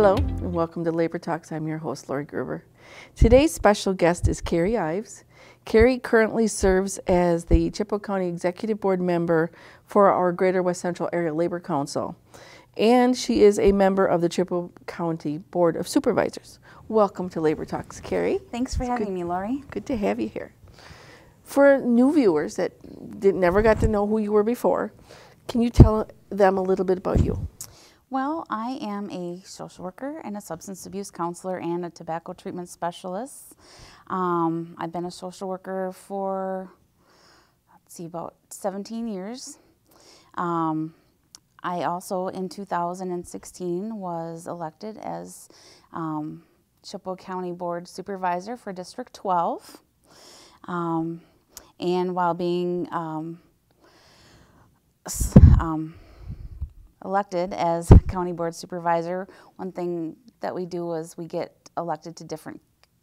Hello and welcome to Labor Talks. I'm your host, Laurie Gruber. Today's special guest is Kari Ives. Kari currently serves as the Chippewa County Executive Board member for our Greater West Central Area Labor Council, and she is a member of the Chippewa County Board of Supervisors. Welcome to Labor Talks, Kari. Thanks for having me, Laurie. Good to have you here. For new viewers that never got to know who you were before, can you tell them a little bit about you? Well, I am a social worker and a substance abuse counselor and a tobacco treatment specialist. I've been a social worker for, about 17 years. I also, in 2016, was elected as Chippewa County Board Supervisor for District 12. And while being elected as County Board Supervisor, one thing that we do is we get elected to different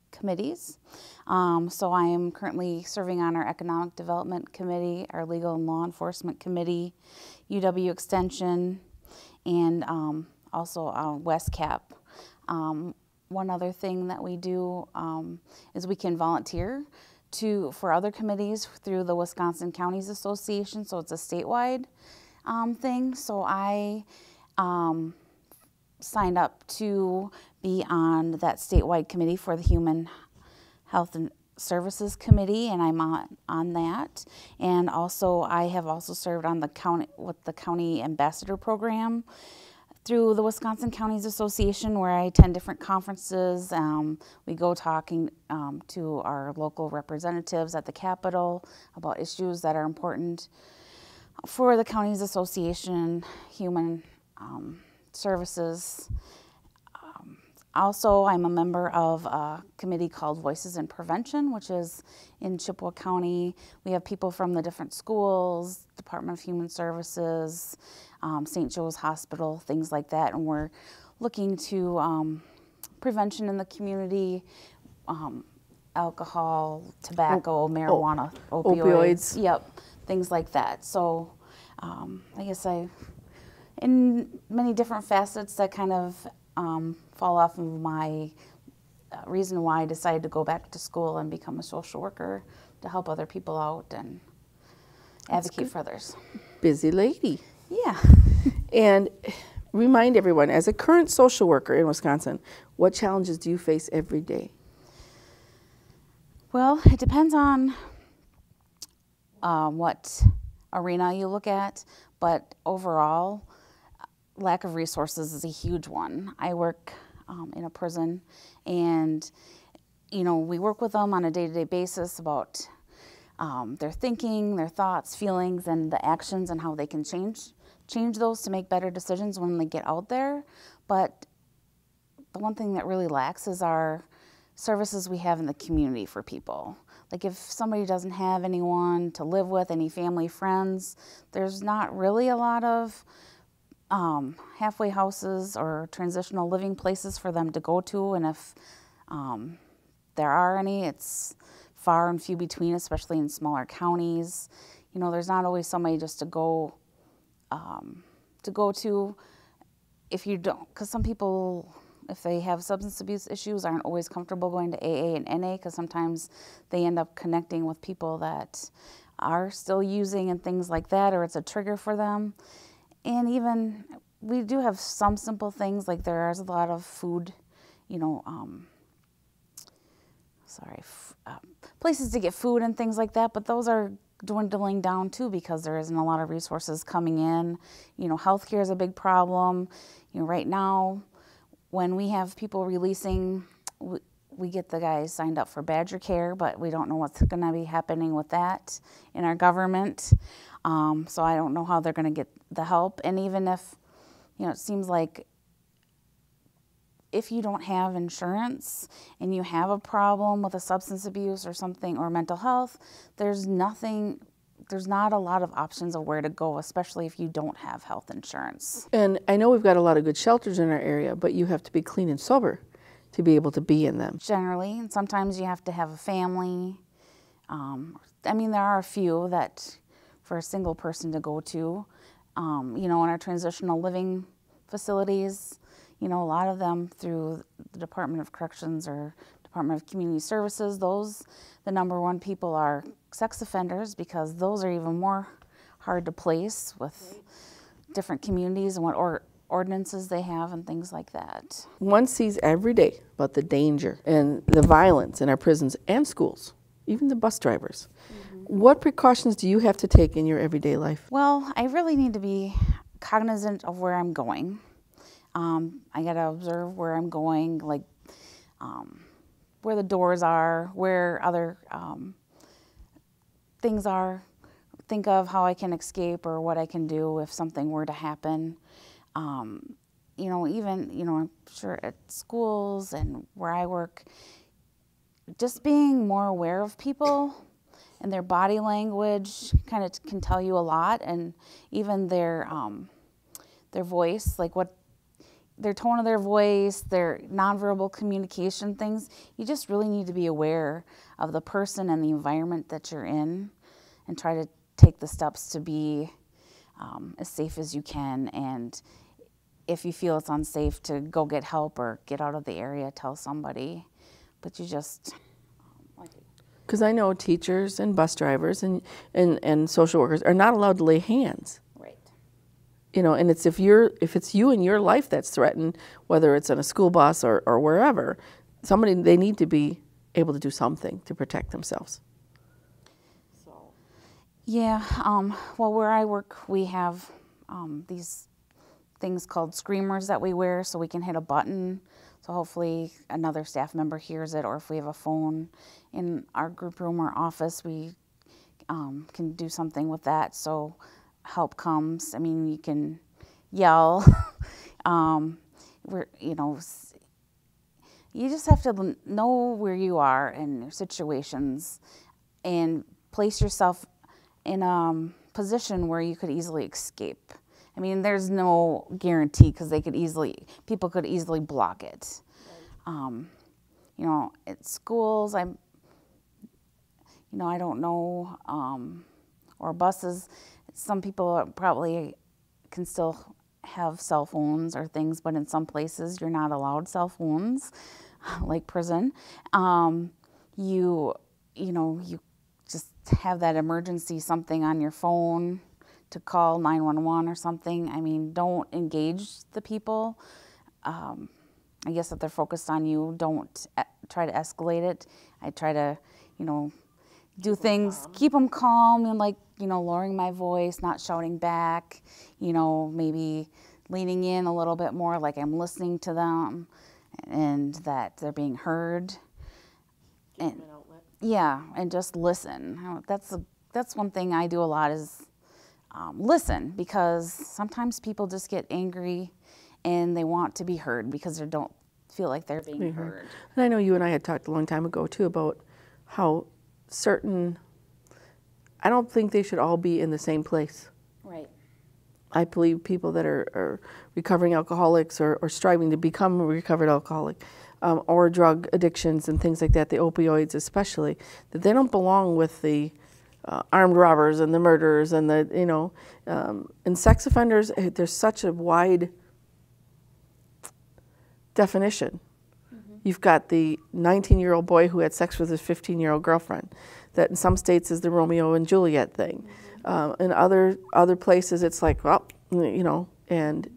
committees. So I am currently serving on our Economic Development Committee, our Legal and Law Enforcement Committee, UW Extension, and also WestCap. One other thing that we do is we can volunteer for other committees through the Wisconsin Counties Association, so it's a statewide thing. So I signed up to be on that statewide committee for the Human Health and Services Committee, and I'm on that. And also I have also served on the county ambassador program through the Wisconsin Counties Association, where I attend different conferences. We go talking to our local representatives at the Capitol about issues that are important for the Counties Association, Human Services. Also, I'm a member of a committee called Voices in Prevention, which is in Chippewa County. We have people from the different schools, Department of Human Services, St. Joe's Hospital, things like that, and we're looking to prevention in the community, alcohol, tobacco, marijuana, opioids. Yep, things like that. So I guess in many different facets that kind of fall off of my reason why I decided to go back to school and become a social worker to help other people out and advocate for others. Busy lady. Yeah. And remind everyone, as a current social worker in Wisconsin, what challenges do you face every day? Well, it depends on what arena you look at, but overall, lack of resources is a huge one. I work in a prison, and we work with them on a day-to-day basis about their thinking, their thoughts, feelings, and the actions, and how they can change those to make better decisions when they get out there. But the one thing that really lacks is our services we have in the community for people. Like if somebody doesn't have anyone to live with, any family, friends, there's not really a lot of halfway houses or transitional living places for them to go to, and if there are any, it's far and few between, especially in smaller counties. There's not always somebody just to go to if you don't, because some people, if they have substance abuse issues, aren't always comfortable going to AA and NA, because sometimes they end up connecting with people that are still using and things like that, or it's a trigger for them. And even, we do have some simple things, like there is a lot of food, places to get food and things like that, but those are dwindling down too because there isn't a lot of resources coming in. Healthcare is a big problem. Right now, when we have people releasing, we get the guys signed up for Badger Care, but we don't know what's going to be happening with that in our government. So I don't know how they're going to get the help. And even if, it seems like if you don't have insurance and you have a problem with a substance abuse or something, or mental health, there's not a lot of options of where to go, especially if you don't have health insurance. And I know we've got a lot of good shelters in our area, but you have to be clean and sober to be able to be in them. Generally, and sometimes you have to have a family. There are a few that for a single person to go to. In our transitional living facilities, you know, a lot of them through the Department of Corrections or Department of Community Services, the #1 people are sex offenders, because those are even more hard to place with different communities and what ordinances they have and things like that. One sees every day about the danger and the violence in our prisons and schools, even the bus drivers. What precautions do you have to take in your everyday life? Well, I really need to be cognizant of where I'm going. I got to observe where I'm going, like where the doors are, where other things are. Think of how I can escape or what I can do if something were to happen. You know, even, you know, I'm sure at schools and where I work, just being more aware of people and their body language kind of can tell you a lot, and even their voice, like what their tone of their voice, their nonverbal communication things. You just really need to be aware of the person and the environment that you're in, and try to take the steps to be as safe as you can. And if you feel it's unsafe, to go get help or get out of the area, tell somebody. But you just... Because I know teachers and bus drivers and social workers are not allowed to lay hands. Right. You know, and it's if it's you and your life that's threatened, whether it's on a school bus or wherever, they need to be able to do something to protect themselves. Yeah, well, where I work, we have these things called screamers that we wear, so we can hit a button. So hopefully another staff member hears it, or if we have a phone in our group room or office, we can do something with that so help comes. I mean, you can yell. You know, you just have to know where you are in your situations and place yourself in a position where you could easily escape. I mean, there's no guarantee, because people could easily block it. Right. You know, at schools, I don't know, or buses, some people probably can still have cell phones or things, but in some places you're not allowed cell phones, like prison. You just have that emergency something on your phone to call 911 or something. I mean, don't engage the people. I guess if they're focused on you, don't try to escalate it. I try to, do things, keep them calm, and lowering my voice, not shouting back, maybe leaning in a little bit more, like I'm listening to them and that they're being heard. Give them an outlet. Yeah, and just listen. That's one thing I do a lot is listen, because sometimes people just get angry and they want to be heard because they don't feel like they're being heard. And I know you and I had talked a long time ago too about how I don't think they should all be in the same place. Right. I believe people that are recovering alcoholics or striving to become a recovered alcoholic, or drug addictions and things like that, the opioids especially, that they don't belong with the armed robbers and the murderers and and sex offenders. There's such a wide definition. Mm-hmm. You've got the 19-year-old boy who had sex with his 15-year-old girlfriend. That in some states is the Romeo and Juliet thing. Mm-hmm. In other places, it's like, well, and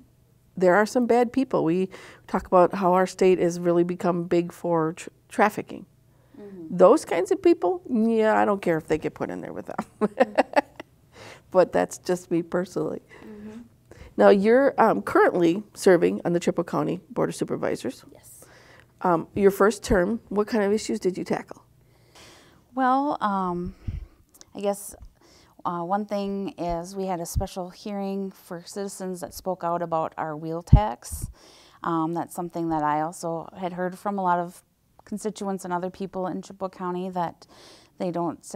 there are some bad people. We talk about how our state has really become big for trafficking. Mm-hmm. Those kinds of people, yeah, I don't care if they get put in there with them. Mm-hmm. But that's just me personally. Mm-hmm. Now, you're currently serving on the Trippewa County Board of Supervisors. Yes. Your first term, what kind of issues did you tackle? Well, I guess one thing is we had a special hearing for citizens that spoke out about our wheel tax. That's something that I also had heard from a lot of constituents and other people in Chippewa County that they don't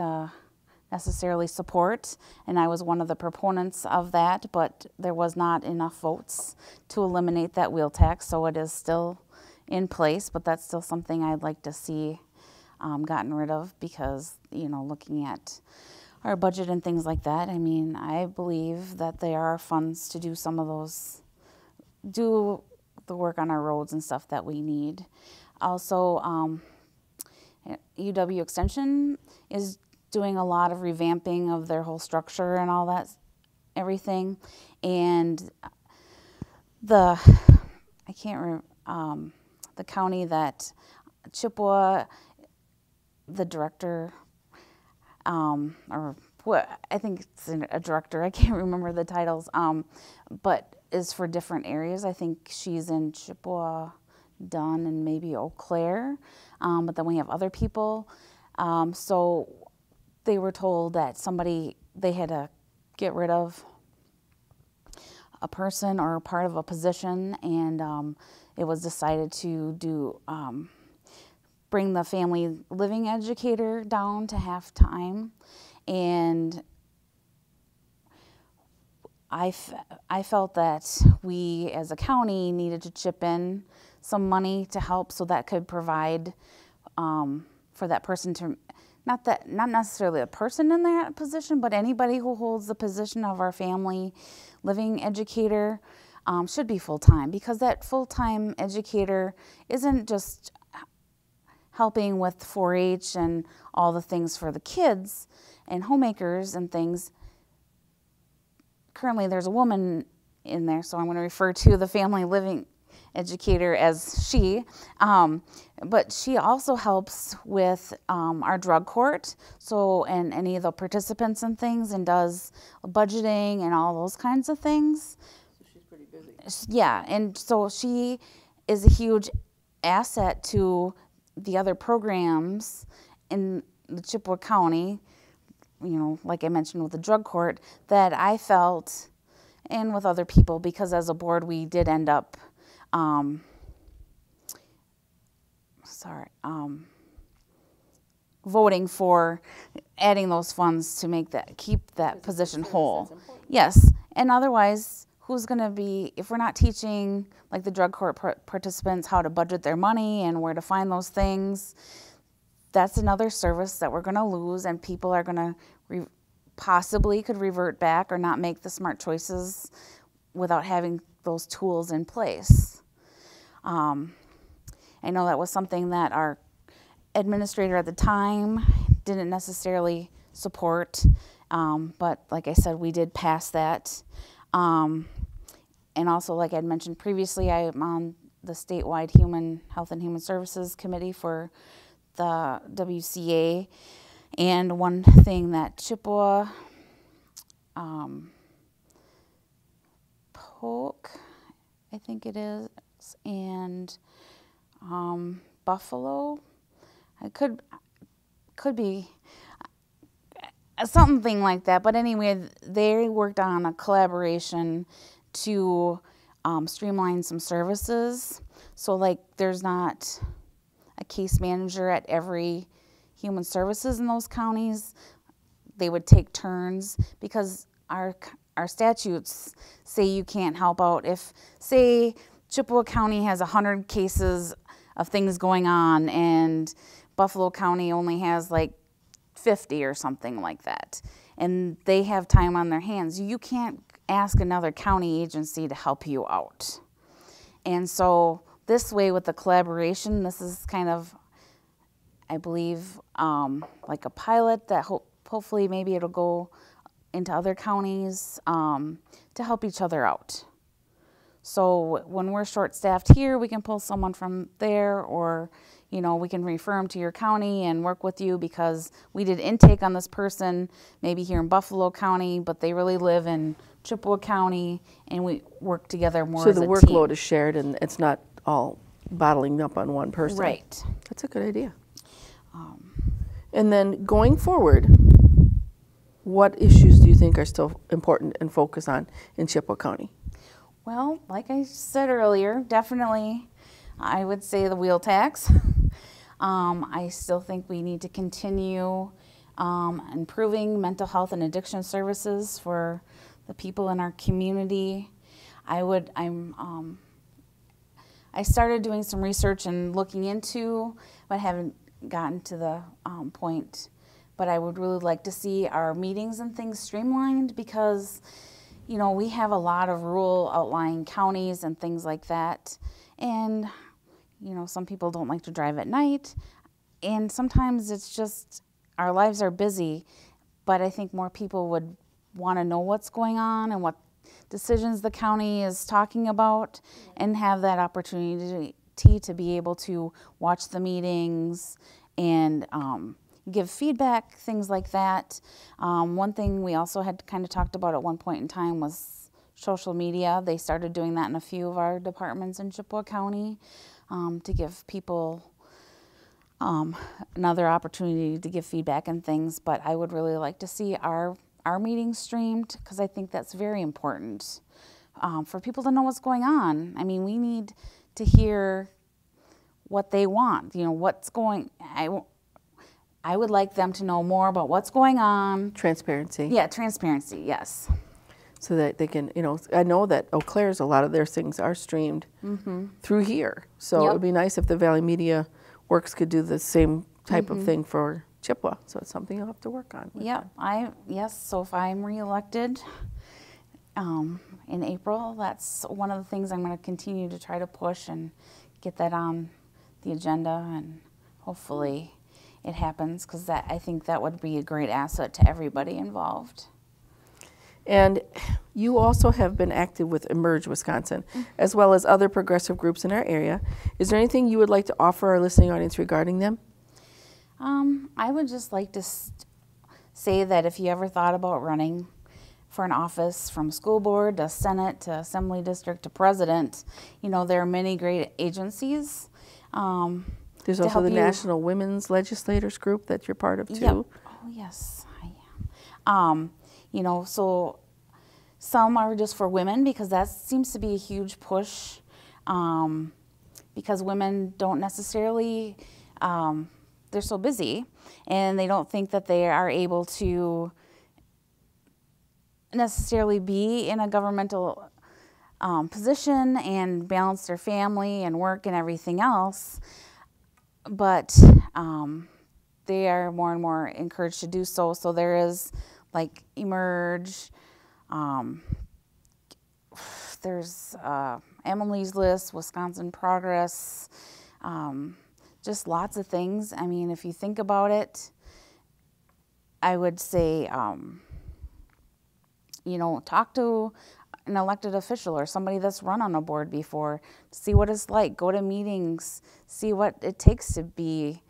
necessarily support, and I was one of the proponents of that, but there was not enough votes to eliminate that wheel tax, so it is still in place, but that's still something I'd like to see gotten rid of, because looking at our budget and things like that, I mean, I believe that there are funds to do some of those, do the work on our roads and stuff that we need. Also, UW Extension is doing a lot of revamping of their whole structure and all that, everything. And the county that Chippewa, the director, or what, I think it's a director, I can't remember the titles, but is for different areas. I think she's in Chippewa, Dunn, and maybe Eau Claire, but then we have other people. So they were told that they had to get rid of a person or part of a position, and it was decided to bring the family living educator down to half-time. And I felt that we as a county needed to chip in some money to help, so that could provide for that person to, not necessarily a person in that position, but anybody who holds the position of our family living educator should be full-time, because that full-time educator isn't just helping with 4-H and all the things for the kids and homemakers and things. Currently there's a woman in there, so I'm going to refer to the family living educator as she, but she also helps with our drug court, so, and any of the participants and things, and does budgeting and all those kinds of things. So she's pretty busy. Yeah, and so she is a huge asset to the other programs in the Chippewa County, you know, like I mentioned with the drug court, that I felt, and with other people, because as a board we did end up voting for adding those funds to keep that position whole. Yes, and otherwise, who's going to be, if we're not teaching like the drug court participants how to budget their money and where to find those things, that's another service that we're going to lose, and people are going to possibly could revert back or not make the smart choices without having those tools in place. I know that was something that our administrator at the time didn't necessarily support, but like I said, we did pass that. And also, like I'd mentioned previously, I am on the statewide Health and Human Services Committee for the WCA. And one thing that Chippewa, Polk, I think it is, and Buffalo, it could be something like that. But anyway, they worked on a collaboration to streamline some services. So like there's not a case manager at every human services in those counties. They would take turns, because our statutes say you can't help out if, say, Chippewa County has 100 cases of things going on and Buffalo County only has like 50 or something like that, and they have time on their hands. You can't ask another county agency to help you out. And so this way, with the collaboration, this is kind of, I believe, like a pilot that hopefully maybe it'll go into other counties to help each other out. So when we're short-staffed here, we can pull someone from there, or, you know, we can refer them to your county and work with you, because we did intake on this person maybe here in Buffalo County, but they really live in Chippewa County, and we work together more as a team. So the workload is shared, and it's not all bottling up on one person. Right. That's a good idea. And then going forward, what issues do you think are still important and focus on in Chippewa County? Well, like I said earlier, definitely I would say the wheel tax. I still think we need to continue improving mental health and addiction services for the people in our community. I started doing some research and looking into, but haven't gotten to the point. But I would really like to see our meetings and things streamlined, because, you know, we have a lot of rural outlying counties and things like that. And, you know, some people don't like to drive at night. And sometimes it's just, our lives are busy. But I think more people would want to know what's going on and what decisions the county is talking about, and have that opportunity to be able to watch the meetings and give feedback, things like that. One thing we also had kind of talked about at one point in time was social media. They started doing that in a few of our departments in Chippewa County, to give people another opportunity to give feedback and things. But I would really like to see our meetings streamed, because I think that's very important for people to know what's going on. I mean, we need to hear what they want. You know, what's going. I would like them to know more about what's going on. Transparency. Yeah, transparency. Yes. So that they can, you know, I know that Eau Claire's, a lot of their things are streamed through here. So it would be nice if the Valley Media Works could do the same type of thing for Chippewa. So it's something you'll have to work on. Yep. Yes. So if I'm reelected in April, that's one of the things I'm going to continue to try to push and get that on the agenda, and hopefully it happens, because I think that would be a great asset to everybody involved. And you also have been active with Emerge Wisconsin, as well as other progressive groups in our area. Is there anything you would like to offer our listening audience regarding them? I would just like to say that if you ever thought about running for an office, from school board to Senate to Assembly District to President, you know, there are many great agencies. There's also the National Women's Legislators Group that you're part of too. Yep. Oh, yes, I am. You know, so some are just for women, because that seems to be a huge push, because women don't necessarily, they're so busy, and they don't think that they are able to necessarily be in a governmental position and balance their family and work and everything else. But they are more and more encouraged to do so. So there is like Emerge, there's Emily's List, Wisconsin Progress, just lots of things. I mean, if you think about it, I would say, you know, talk to an elected official or somebody that's run on a board before, see what it's like, go to meetings, see what it takes to be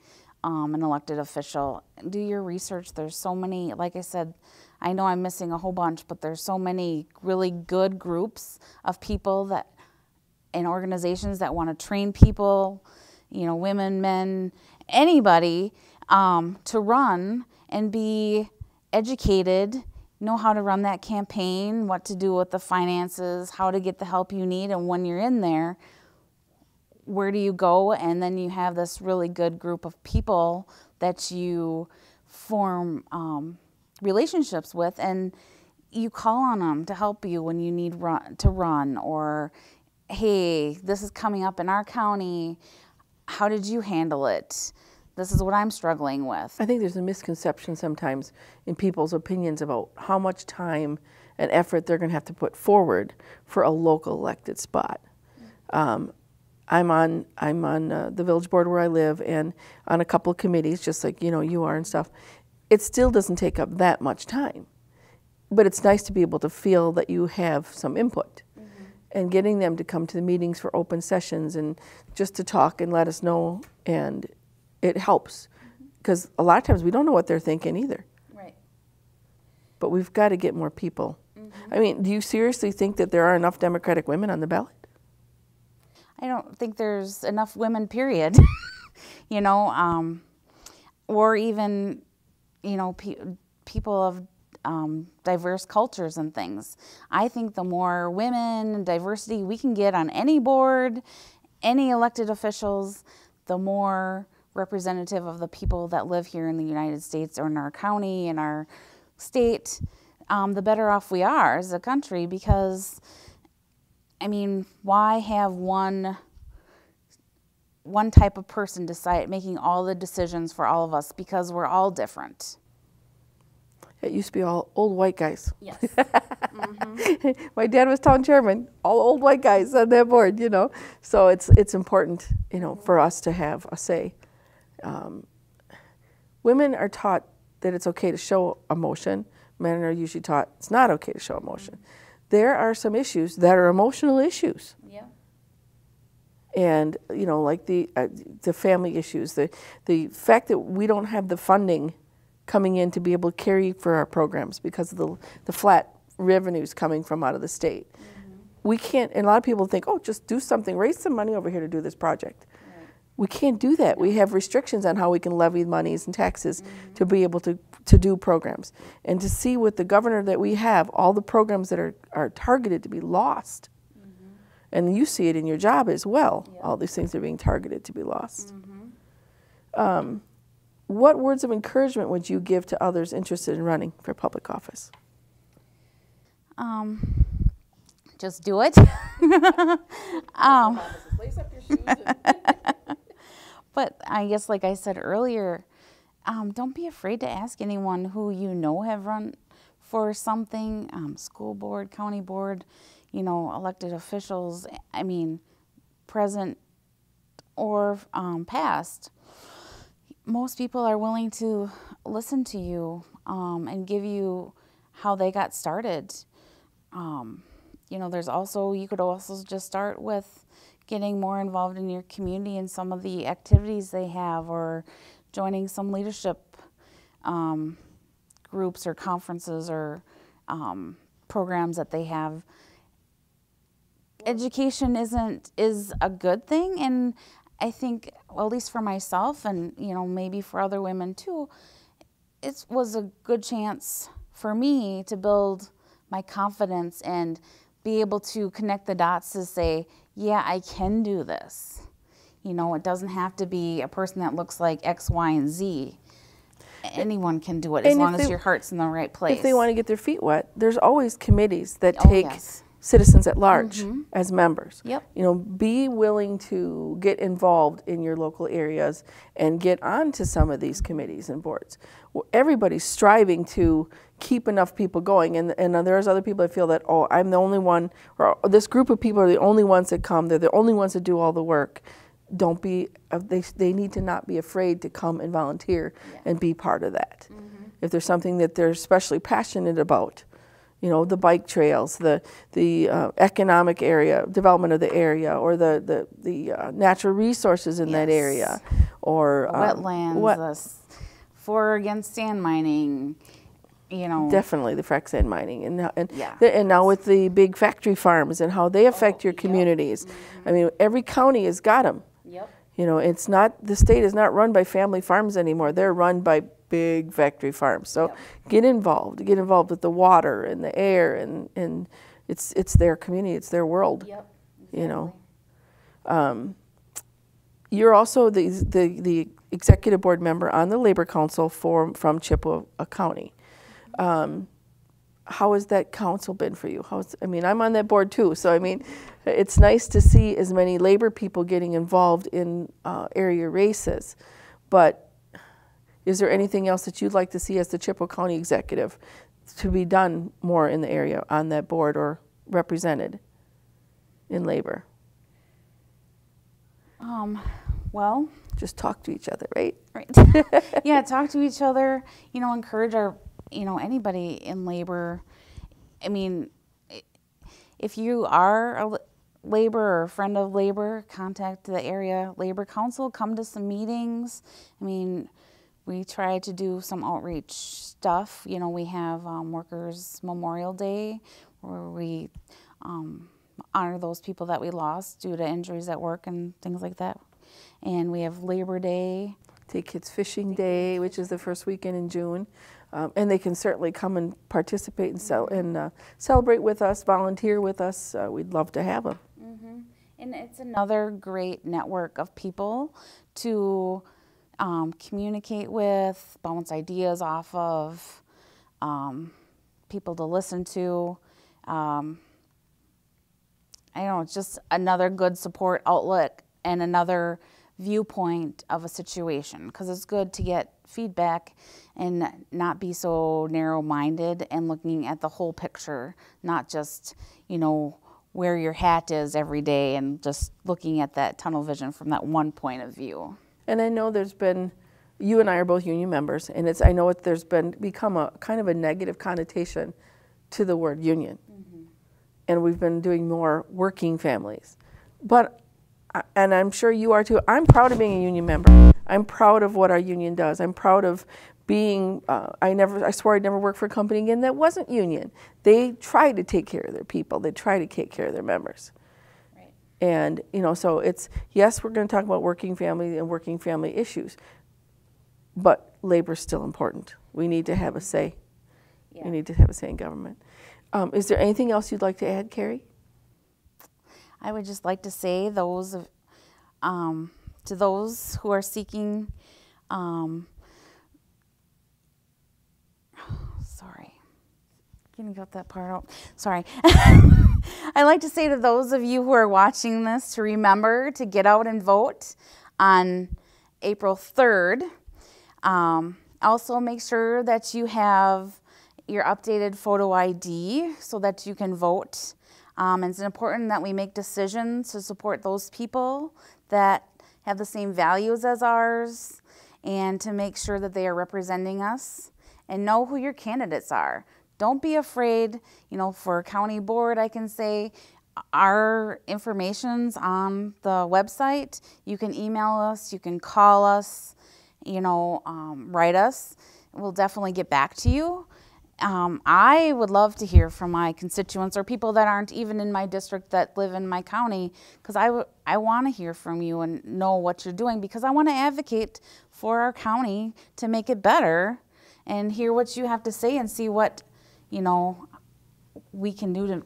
an elected official. Do your research. There's so many, like I said, I know I'm missing a whole bunch, but there's so many really good groups of people that, and organizations that want to train people, you know, women, men, anybody, to run and be educated, know how to run that campaign, what to do with the finances, how to get the help you need, and when you're in there, where do you go? And then you have this really good group of people that you form relationships with, and you call on them to help you when you need to run, or, hey, this is coming up in our county, how did you handle it? This is what I'm struggling with. I think there's a misconception sometimes in people's opinions about how much time and effort they're going to have to put forward for a local elected spot. I'm on the village board where I live, and on a couple of committees, just like you are and stuff. It still doesn't take up that much time, but it's nice to be able to feel that you have some input, and getting them to come to the meetings for open sessions and just to talk and let us know, and it helps, because a lot of times we don't know what they're thinking either. Right. But we've got to get more people. I mean, do you seriously think that there are enough Democratic women on the ballot? I don't think there's enough women, period. Or even, people of diverse cultures and things. I think the more women and diversity we can get on any board, any elected officials, the more representative of the people that live here in the United States or in our county, in our state, the better off we are as a country, because why have one type of person making all the decisions for all of us, because we're all different. It used to be all old white guys. Yes. My dad was town chairman, all old white guys on that board, you know. So it's important, you know, for us to have a say. Women are taught that it's okay to show emotion. Men are usually taught it's not okay to show emotion. There are some issues that are emotional issues. Yeah. And, you know, like the family issues, the fact that we don't have the funding coming in to be able to carry for our programs because of the flat revenues coming from out of the state. We can't, and a lot of people think, oh, just do something, raise some money over here to do this project. Right. We can't do that. We have restrictions on how we can levy monies and taxes to be able to do programs. And to see with the governor that we have, all the programs that are targeted to be lost. And you see it in your job as well. Yep. All these things are being targeted to be lost. What words of encouragement would you give to others interested in running for public office? Just do it. But I guess, like I said earlier, don't be afraid to ask anyone who you know have run for something, school board, county board, you know, elected officials, I mean, present or past. Most people are willing to listen to you and give you how they got started. You know, you could also just start with getting more involved in your community and some of the activities they have, or joining some leadership groups or conferences or programs that they have. Education is a good thing, and I think, well, at least for myself and, you know, maybe for other women too, it was a good chance for me to build my confidence and be able to connect the dots to say, yeah, I can do this. You know, it doesn't have to be a person that looks like X, Y, and Z. Anyone can do it as long as your heart's in the right place. If they want to get their feet wet, there's always committees that take citizens at large as members. Yep. You know, be willing to get involved in your local areas and get onto some of these committees and boards. Everybody's striving to keep enough people going, and there's other people that feel that, oh, I'm the only one, or this group of people are the only ones that come, they're the only ones that do all the work. Don't be, they need to not be afraid to come and volunteer and be part of that. If there's something that they're especially passionate about, you know, the bike trails, the economic area, development of the area, or the natural resources in that area, or wetlands, for or against sand mining, you know. Definitely the frac sand mining, and now with the big factory farms and how they affect your communities. I mean, every county has got them. Yep. You know, the state is not run by family farms anymore. They're run by big factory farms. So get involved with the water and the air, and it's their community, it's their world. Yep. Exactly. You know. You're also the executive board member on the Labor Council from Chippewa County. How has that council been for you? I mean, I'm on that board too, so I mean, it's nice to see as many labor people getting involved in area races, but is there anything else that you'd like to see as the Chippewa County executive to be done more in the area on that board or represented in labor? Well, just talk to each other, right? Right. Yeah, talk to each other, you know, encourage anybody in labor. I mean, if you are a labor or a friend of labor, contact the area labor council, come to some meetings. I mean, we try to do some outreach stuff. You know, we have Workers' Memorial Day, where we honor those people that we lost due to injuries at work and things like that. And we have Labor Day. Take Kids Fishing Day, which is the first weekend in June. And they can certainly come and participate and celebrate with us, volunteer with us. We'd love to have them. And it's another great network of people to communicate with, bounce ideas off of, people to listen to. I don't know, it's just another good support outlet and another viewpoint of a situation, because it's good to get feedback and not be so narrow-minded and looking at the whole picture, not just, you know, where your hat is every day and just looking at that tunnel vision from that one point of view. And I know there's been, you and I are both union members, and I know there's become a kind of a negative connotation to the word union. Mm-hmm. And we've been doing more working families. But, and I'm sure you are too, I'm proud of being a union member. I'm proud of what our union does. I'm proud of being, I swore I'd never work for a company again that wasn't union. They try to take care of their people. They try to take care of their members. Right. And, you know, so it's, yes, we're going to talk about working family and working family issues, but labor's still important. We need to have a say. Yeah. We need to have a say in government. Is there anything else you'd like to add, Kari? I would just like to say to those who are seeking, sorry, can you cut that part out? Sorry. I'd like to say to those of you who are watching this to remember to get out and vote on April 3rd. Also make sure that you have your updated photo ID so that you can vote. It's important that we make decisions to support those people that have the same values as ours and to make sure that they are representing us, and know who your candidates are. Don't be afraid. You know, for county board, I can say our information's on the website. You can email us, you can call us, you know, write us. We'll definitely get back to you. I would love to hear from my constituents or people that aren't even in my district that live in my county, because I want to hear from you and know what you're doing, because I want to advocate for our county to make it better and hear what you have to say and see what, you know, we can do to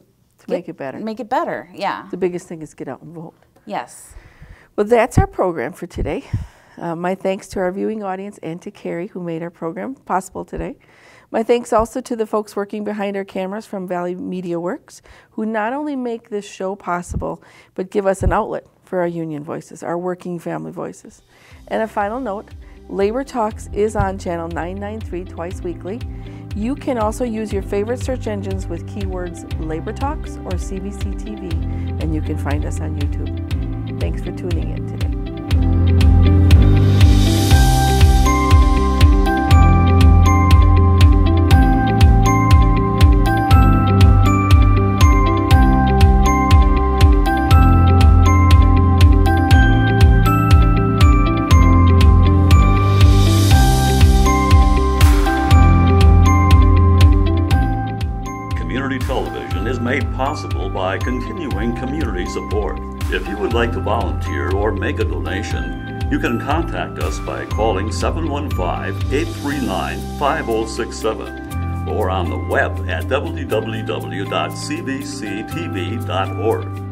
make it better. Make it better, yeah. The biggest thing is get out and vote. Yes. Well, that's our program for today. My thanks to our viewing audience and to Kari, who made our program possible today. My thanks also to the folks working behind our cameras from Valley Media Works, who not only make this show possible, but give us an outlet for our union voices, our working family voices. And a final note, Labor Talks is on channel 993 twice weekly. You can also use your favorite search engines with keywords Labor Talks or CBC TV, and you can find us on YouTube. Thanks for tuning in today. Television is made possible by continuing community support. If you would like to volunteer or make a donation, you can contact us by calling 715-839-5067 or on the web at www.cbctv.org.